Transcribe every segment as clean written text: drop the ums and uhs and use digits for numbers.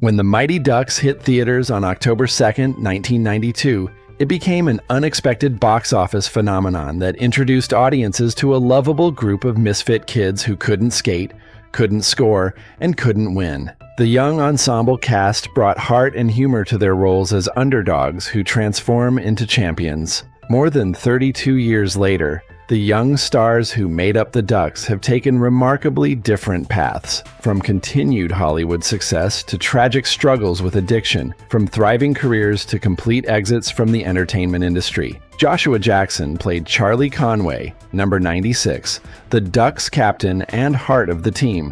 When The Mighty Ducks hit theaters on October 2nd, 1992, it became an unexpected box office phenomenon that introduced audiences to a lovable group of misfit kids who couldn't skate, couldn't score, and couldn't win. The young ensemble cast brought heart and humor to their roles as underdogs who transform into champions. More than 32 years later, the young stars who made up the Ducks have taken remarkably different paths, from continued Hollywood success to tragic struggles with addiction, from thriving careers to complete exits from the entertainment industry. Joshua Jackson played Charlie Conway, number 96, the Ducks captain and heart of the team.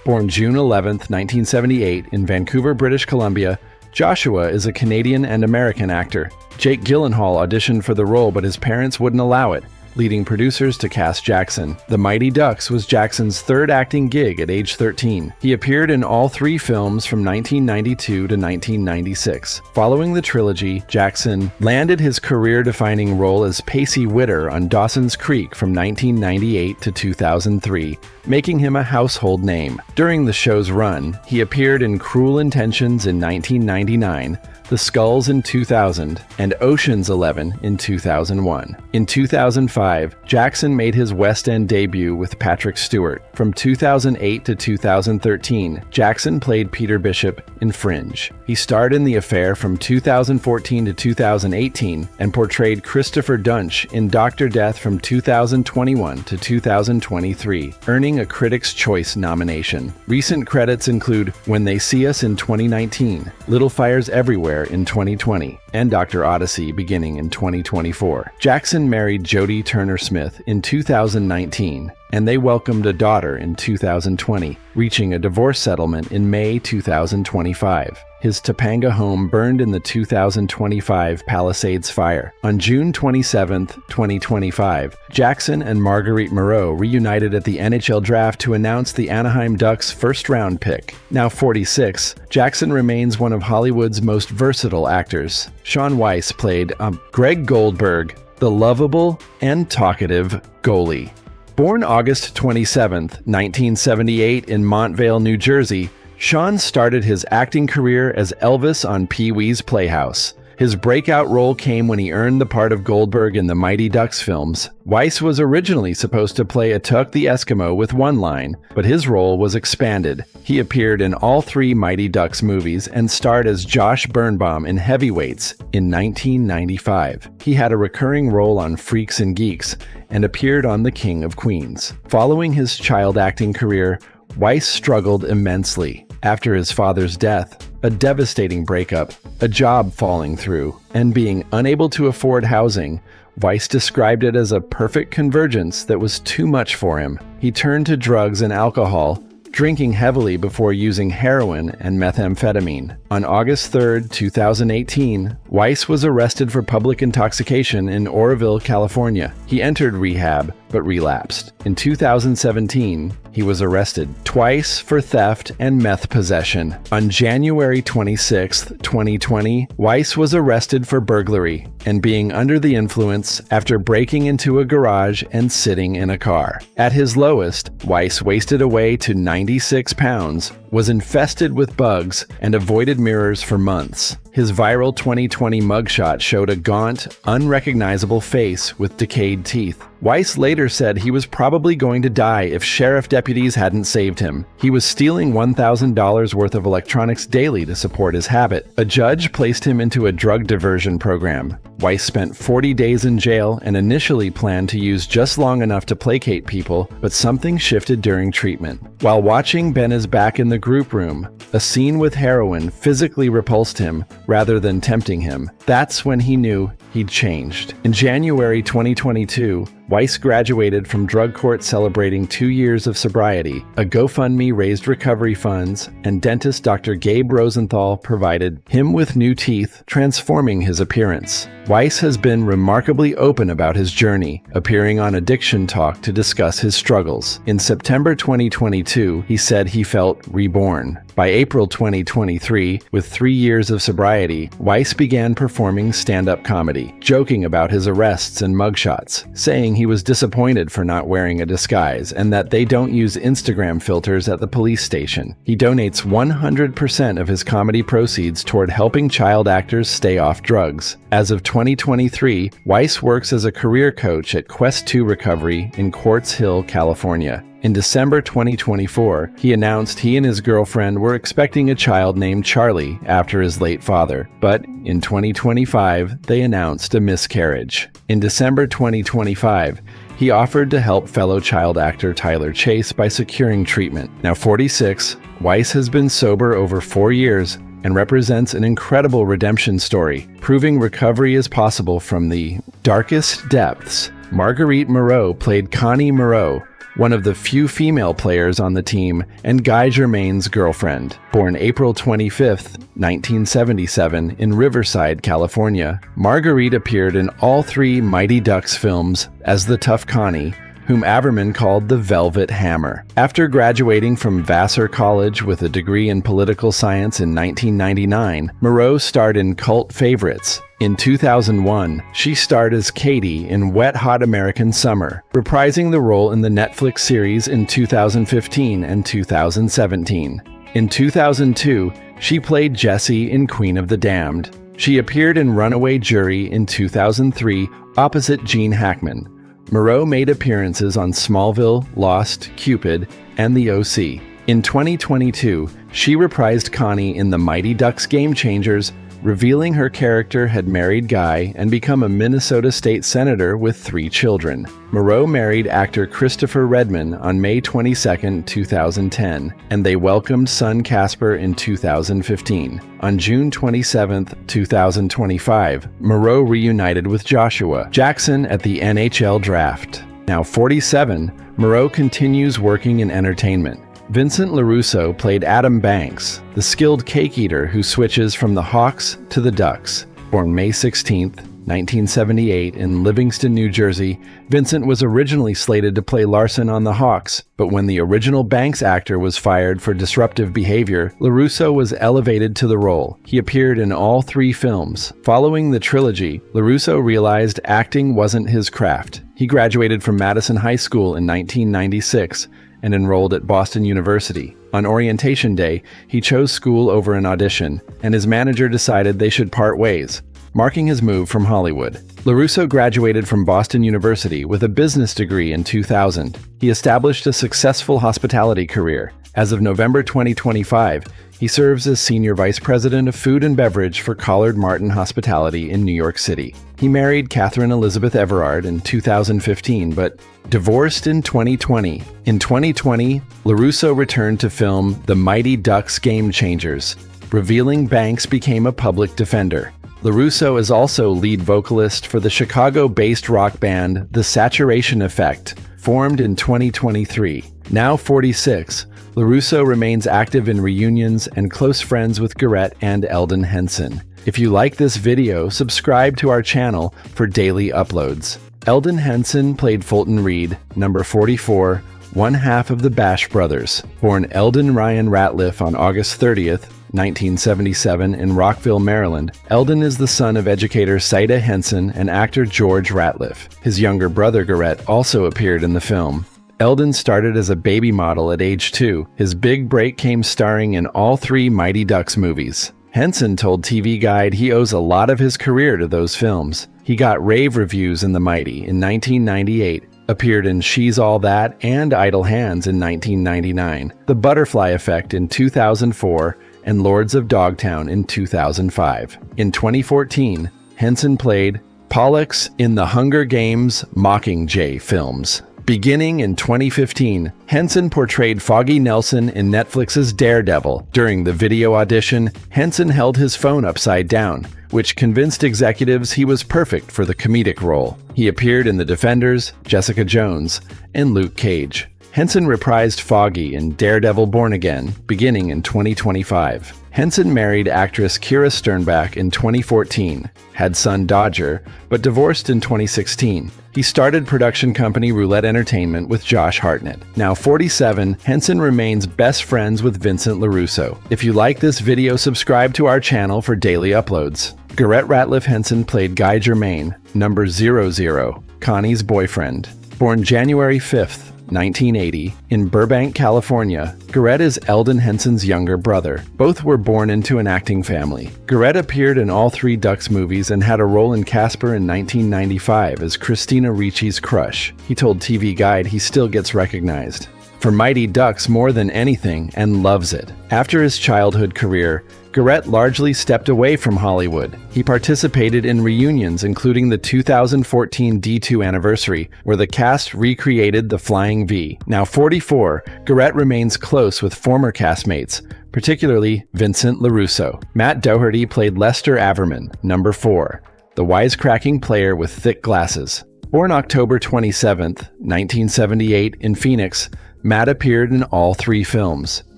Born June 11, 1978, in Vancouver, British Columbia, Joshua is a Canadian and American actor. Jake Gyllenhaal auditioned for the role, but his parents wouldn't allow it, leading producers to cast Jackson. The Mighty Ducks was Jackson's third acting gig at age 13. He appeared in all three films from 1992 to 1996. Following the trilogy, Jackson landed his career-defining role as Pacey Witter on Dawson's Creek from 1998 to 2003, making him a household name. During the show's run, he appeared in Cruel Intentions in 1999, The Skulls in 2000, and Ocean's 11 in 2001. In 2005, Jackson made his West End debut with Patrick Stewart. From 2008 to 2013, Jackson played Peter Bishop in Fringe. He starred in The Affair from 2014 to 2018 and portrayed Christopher Dunch in Dr. Death from 2021 to 2023, earning a Critics' Choice nomination. Recent credits include When They See Us in 2019, Little Fires Everywhere in 2020, and Dr. Odyssey beginning in 2024. Jackson married Jodie Turner-Smith in 2019, and they welcomed a daughter in 2020, reaching a divorce settlement in May 2025. His Topanga home burned in the 2025 Palisades fire. On June 27, 2025, Jackson and Marguerite Moreau reunited at the NHL draft to announce the Anaheim Ducks' first-round pick. Now 46, Jackson remains one of Hollywood's most versatile actors. Sean Weiss played Greg Goldberg, the lovable and talkative goalie. Born August 27, 1978 in Montvale, New Jersey, Sean started his acting career as Elvis on Pee-wee's Playhouse. His breakout role came when he earned the part of Goldberg in the Mighty Ducks films. Weiss was originally supposed to play Atuk the Eskimo with one line, but his role was expanded. He appeared in all three Mighty Ducks movies and starred as Josh Birnbaum in Heavyweights in 1995. He had a recurring role on Freaks and Geeks and appeared on The King of Queens. Following his child acting career, Weiss struggled immensely. After his father's death, a devastating breakup, a job falling through, and being unable to afford housing, Weiss described it as a perfect convergence that was too much for him. He turned to drugs and alcohol, drinking heavily before using heroin and methamphetamine. On August 3, 2018, Weiss was arrested for public intoxication in Oroville, California. He entered rehab, but relapsed. In 2017, he was arrested twice for theft and meth possession. On January 26, 2020, Weiss was arrested for burglary and being under the influence after breaking into a garage and sitting in a car. At his lowest, Weiss wasted away to 96 pounds, was infested with bugs, and avoided mirrors for months. His viral 2020 mugshot showed a gaunt, unrecognizable face with decayed teeth. Weiss later said he was probably going to die if sheriff deputies hadn't saved him. He was stealing $1,000 worth of electronics daily to support his habit. A judge placed him into a drug diversion program. Weiss spent 40 days in jail and initially planned to use just long enough to placate people, but something shifted during treatment. While watching Ben is Back in the group room, a scene with heroin physically repulsed him rather than tempting him. That's when he knew he'd changed. In January 2022, Weiss graduated from drug court celebrating 2 years of sobriety. A GoFundMe raised recovery funds, and dentist Dr. Gabe Rosenthal provided him with new teeth, transforming his appearance. Weiss has been remarkably open about his journey, appearing on Addiction Talk to discuss his struggles. In September 2022, he said he felt reborn. By April 2023, with 3 years of sobriety, Weiss began performing stand-up comedy, joking about his arrests and mugshots, saying he was disappointed for not wearing a disguise and that they don't use Instagram filters at the police station. He donates 100% of his comedy proceeds toward helping child actors stay off drugs. As of 2023, Weiss works as a career coach at Quest 2 Recovery in Quartz Hill, California. In December 2024, he announced he and his girlfriend were expecting a child named Charlie after his late father, but in 2025, they announced a miscarriage. In December 2025, he offered to help fellow child actor Tyler Chase by securing treatment. Now 46, Weiss has been sober over 4 years and represents an incredible redemption story, proving recovery is possible from the darkest depths. Marguerite Moreau played Connie Moreau, one of the few female players on the team, and Guy Germain's girlfriend. Born April 25, 1977, in Riverside, California, Marguerite appeared in all 3 Mighty Ducks films as the tough Connie, whom Averman called the Velvet Hammer. After graduating from Vassar College with a degree in political science in 1999, Moreau starred in cult favorites. In 2001, she starred as Katie in Wet Hot American Summer, reprising the role in the Netflix series in 2015 and 2017. In 2002, she played Jessie in Queen of the Damned. She appeared in Runaway Jury in 2003 opposite Gene Hackman. Moreau made appearances on Smallville, Lost, Cupid, and The O.C. In 2022, she reprised Connie in The Mighty Ducks Game Changers, revealing her character had married Guy and become a Minnesota state senator with 3 children. Moreau married actor Christopher Redman on May 22, 2010, and they welcomed son Casper in 2015. On June 27, 2025, Moreau reunited with Joshua Jackson at the NHL Draft. Now 47, Moreau continues working in entertainment. Vincent LaRusso played Adam Banks, the skilled cake eater who switches from the Hawks to the Ducks. Born May 16, 1978 in Livingston, New Jersey, Vincent was originally slated to play Larson on the Hawks, but when the original Banks actor was fired for disruptive behavior, LaRusso was elevated to the role. He appeared in all 3 films. Following the trilogy, LaRusso realized acting wasn't his craft. He graduated from Madison High School in 1996 and enrolled at Boston University. On orientation day, he chose school over an audition, and his manager decided they should part ways, marking his move from Hollywood. LaRusso graduated from Boston University with a business degree in 2000. He established a successful hospitality career. As of November 2025, he serves as Senior Vice President of Food and Beverage for Collard Martin Hospitality in New York City. He married Catherine Elizabeth Everard in 2015, but divorced in 2020. In 2020, LaRusso returned to film The Mighty Ducks Game Changers. Revealing Banks became a public defender. LaRusso is also lead vocalist for the Chicago-based rock band The Saturation Effect, formed in 2023. Now 46, LaRusso remains active in reunions and close friends with Garrett and Eldon Henson. If you like this video, subscribe to our channel for daily uploads. Eldon Henson played Fulton Reed, number 44, one half of the Bash Brothers. Born Eldon Ryan Ratliff on August 30th, 1977 in Rockville, Maryland, Eldon is the son of educator Saida Henson and actor George Ratliff. His younger brother Garrett also appeared in the film. Eldon started as a baby model at age 2. His big break came starring in all 3 Mighty Ducks movies. Henson told TV Guide he owes a lot of his career to those films. He got rave reviews in The Mighty in 1998, appeared in She's All That and Idle Hands in 1999, The Butterfly Effect in 2004, and Lords of Dogtown in 2005. In 2014, Henson played Pollux in the Hunger Games Mockingjay films. Beginning in 2015, Henson portrayed Foggy Nelson in Netflix's Daredevil. During the video audition, Henson held his phone upside down, which convinced executives he was perfect for the comedic role. He appeared in The Defenders, Jessica Jones, and Luke Cage. Henson reprised Foggy in Daredevil Born Again, beginning in 2025. Henson married actress Kira Sternbach in 2014, had son Dodger, but divorced in 2016. He started production company Roulette Entertainment with Josh Hartnett. Now 47, Henson remains best friends with Vincent LaRusso. If you like this video, subscribe to our channel for daily uploads. Garrett Ratliff Henson played Guy Germain, number 00, Connie's boyfriend. Born January 5th, 1980, in Burbank, California, Garrett is Eldon Henson's younger brother. Both were born into an acting family. Garrett appeared in all 3 Ducks movies and had a role in Casper in 1995 as Christina Ricci's crush. He told TV Guide he still gets recognized for Mighty Ducks more than anything and loves it. After his childhood career, Garrett largely stepped away from Hollywood. He participated in reunions including the 2014 D2 anniversary, where the cast recreated the Flying V. Now 44, Garrett remains close with former castmates, particularly Vincent LaRusso. Matt Doherty played Lester Averman, number 4, the wisecracking player with thick glasses. Born October 27, 1978, in Phoenix, Matt appeared in all 3 films.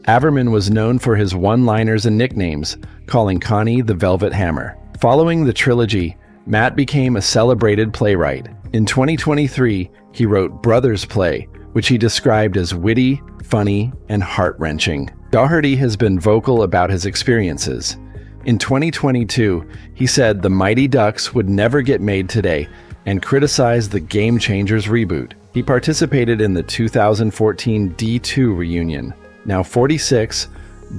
Averman was known for his one-liners and nicknames, calling Connie the Velvet Hammer. Following the trilogy, Matt became a celebrated playwright. In 2023, he wrote Brothers Play, which he described as witty, funny, and heart-wrenching. Doherty has been vocal about his experiences. In 2022, he said the Mighty Ducks would never get made today and criticized the Game Changers reboot. He participated in the 2014 D2 reunion. Now 46,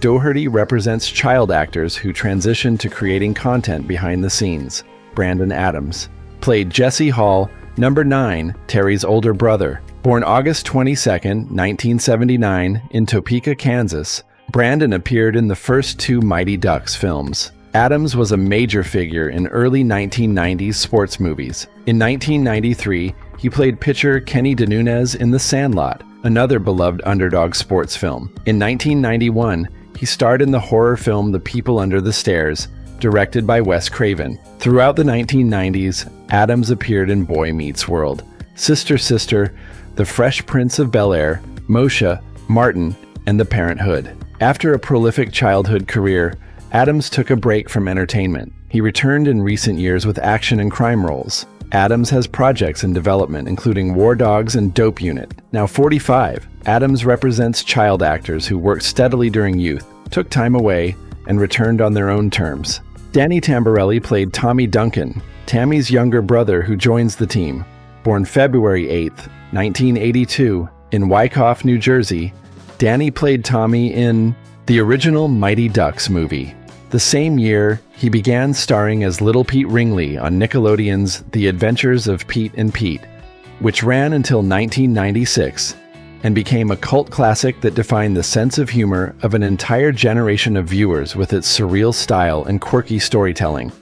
Doherty represents child actors who transition to creating content behind the scenes. Brandon Adams played Jesse Hall, number 9, Terry's older brother. Born August 22, 1979, in Topeka, Kansas, Brandon appeared in the first 2 Mighty Ducks films. Adams was a major figure in early 1990s sports movies. In 1993, he played pitcher Kenny DeNunez in The Sandlot, another beloved underdog sports film. In 1991, he starred in the horror film The People Under the Stairs, directed by Wes Craven. Throughout the 1990s, Adams appeared in Boy Meets World, Sister Sister, The Fresh Prince of Bel-Air, Moshe, Martin, and The Parenthood. After a prolific childhood career, Adams took a break from entertainment. He returned in recent years with action and crime roles. Adams has projects in development, including War Dogs and Dope Unit. Now 45, Adams represents child actors who worked steadily during youth, took time away, and returned on their own terms. Danny Tamborelli played Tommy Duncan, Tammy's younger brother who joins the team. Born February 8, 1982, in Wyckoff, New Jersey, Danny played Tommy in the original Mighty Ducks movie. The same year, he began starring as Little Pete Ringley on Nickelodeon's The Adventures of Pete and Pete, which ran until 1996 and became a cult classic that defined the sense of humor of an entire generation of viewers with its surreal style and quirky storytelling.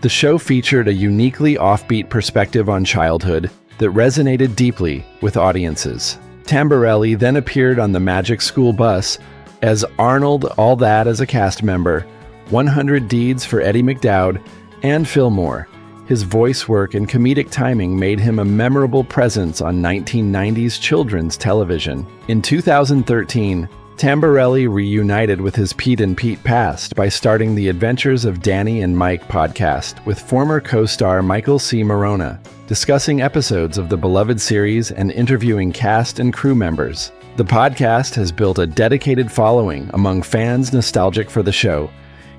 The show featured a uniquely offbeat perspective on childhood that resonated deeply with audiences. Tamborelli then appeared on the Magic School Bus as Arnold All That as a cast member, 100 Deeds for Eddie McDowd, and Fillmore. His voice work and comedic timing made him a memorable presence on 1990s children's television. In 2013, Tamborelli reunited with his Pete and Pete past by starting the Adventures of Danny and Mike podcast with former co-star Michael C. Morona, discussing episodes of the beloved series and interviewing cast and crew members. The podcast has built a dedicated following among fans nostalgic for the show.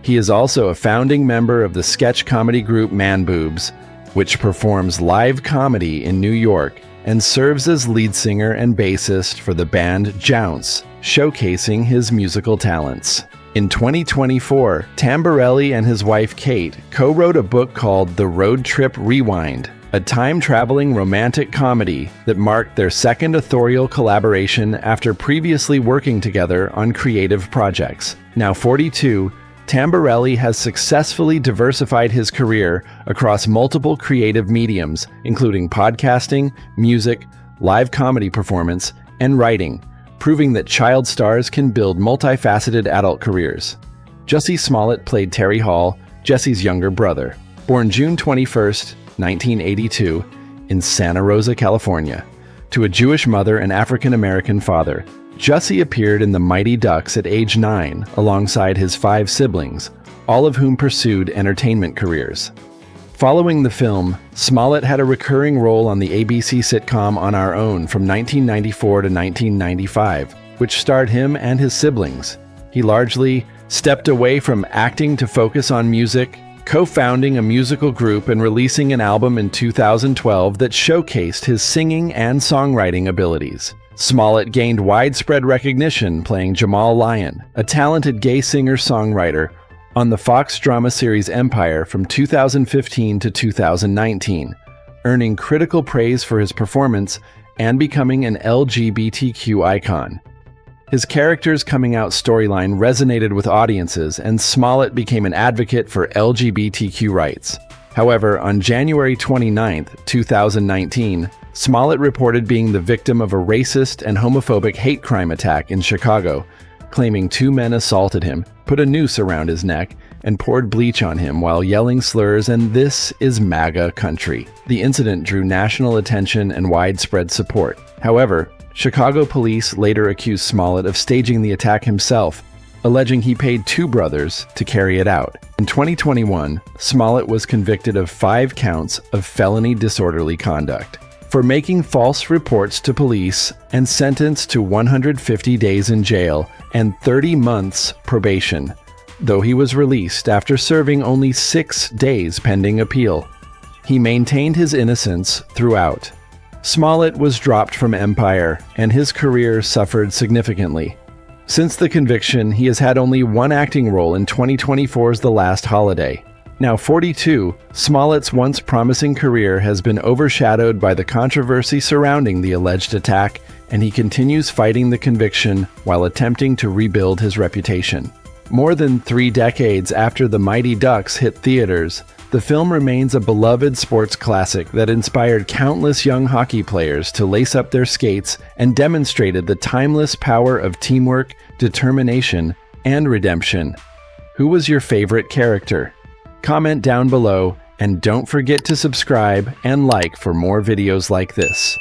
He is also a founding member of the sketch comedy group Man Boobs, which performs live comedy in New York, and serves as lead singer and bassist for the band Jounce, showcasing his musical talents. In 2024, Tamborelli and his wife Kate co-wrote a book called The Road Trip Rewind, a time-traveling romantic comedy that marked their second authorial collaboration after previously working together on creative projects. Now 42, Tamborelli has successfully diversified his career across multiple creative mediums, including podcasting, music, live comedy performance, and writing, proving that child stars can build multifaceted adult careers. Jussie Smollett played Terry Hall, Jessie's younger brother. Born June 21st, 1982, in Santa Rosa, California. To a Jewish mother and African-American father, Jussie appeared in The Mighty Ducks at age 9 alongside his 5 siblings, all of whom pursued entertainment careers. Following the film, Smollett had a recurring role on the ABC sitcom On Our Own from 1994 to 1995, which starred him and his siblings. He largely stepped away from acting to focus on music, co-founding a musical group and releasing an album in 2012 that showcased his singing and songwriting abilities. Smollett gained widespread recognition playing Jamal Lyon, a talented gay singer-songwriter, on the Fox drama series Empire from 2015 to 2019, earning critical praise for his performance and becoming an LGBTQ icon. His character's coming-out storyline resonated with audiences, and Smollett became an advocate for LGBTQ rights. However, on January 29, 2019, Smollett reported being the victim of a racist and homophobic hate crime attack in Chicago, claiming 2 men assaulted him, put a noose around his neck, and poured bleach on him while yelling slurs and "This is MAGA country." The incident drew national attention and widespread support. However, Chicago police later accused Smollett of staging the attack himself, alleging he paid 2 brothers to carry it out. In 2021, Smollett was convicted of 5 counts of felony disorderly conduct for making false reports to police and sentenced to 150 days in jail and 30 months probation, though he was released after serving only 6 days pending appeal. He maintained his innocence throughout. Smollett was dropped from Empire, and his career suffered significantly. Since the conviction, he has had only 1 acting role in 2024's The Last Holiday. Now 42, Smollett's once promising career has been overshadowed by the controversy surrounding the alleged attack, and he continues fighting the conviction while attempting to rebuild his reputation. More than 3 decades after The Mighty Ducks hit theaters, the film remains a beloved sports classic that inspired countless young hockey players to lace up their skates and demonstrated the timeless power of teamwork, determination, and redemption. Who was your favorite character? Comment down below, and don't forget to subscribe and like for more videos like this.